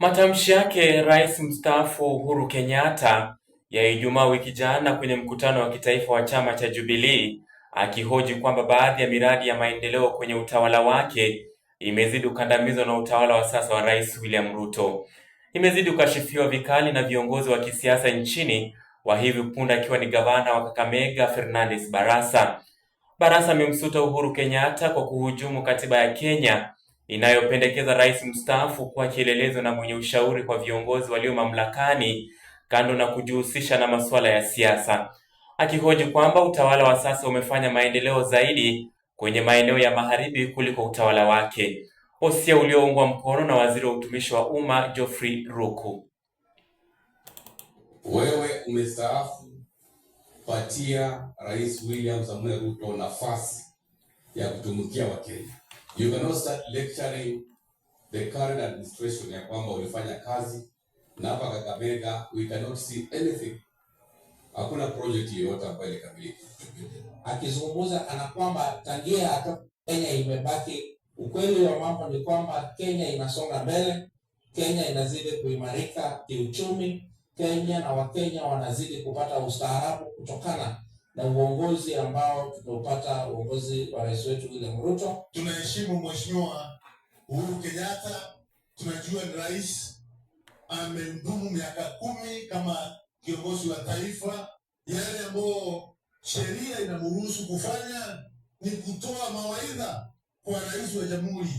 Matamshi yake Rais mstaafu Uhuru Kenyatta ya Ijumaa wiki jana kwenye mkutano wa kitaifa wa chama cha Jubilee, akihoji kwamba baadhi ya miradi ya maendeleo kwenye utawala wake imezidi kukandamizwa na utawala wa sasa wa Rais William Ruto. Imezidi kukashifiwa vikali na viongozi wa kisiasa nchini, wa hivi punde akiwa ni gavana wa Kakamega Fernandes Barasa. Barasa amemsuta Uhuru Kenyatta kwa kuhujumu katiba ya Kenya inayopendekeza rais mstaafu kuwa kielelezo na mwenye ushauri kwa viongozi walio mamlakani, kando na kujihusisha na masuala ya siasa, akihoji kwamba utawala wa sasa umefanya maendeleo zaidi kwenye maeneo ya magharibi kuliko utawala wake. Hosia ulioungwa mkono na waziri wa utumishi wa umma Geoffrey Ruku. Wewe umestaafu, patia Rais William Samoei Ruto nafasi ya kutumikia Wakenya. You cannot start lecturing the current administration ya kwamba ulifanya kazi na hapa Kakamega we cannot see anything. Hakuna project yoyote ambayo ilikamilika. Akizungumza kana kwamba tangia hata Kenya imebaki, ukweli wa mambo ni kwamba Kenya inasonga mbele, Kenya inazidi kuimarika kiuchumi, Kenya na Wakenya wanazidi kupata ustaarabu kutokana na uongozi ambao tumeupata, uongozi wa rais wetu William Ruto. Tunaheshimu Mheshimiwa Uhuru Kenyatta, tunajua ni rais amehudumu miaka 10 kama kiongozi wa taifa. Yale ambayo sheria inamruhusu kufanya ni kutoa mawaidha kwa rais wa jamhuri.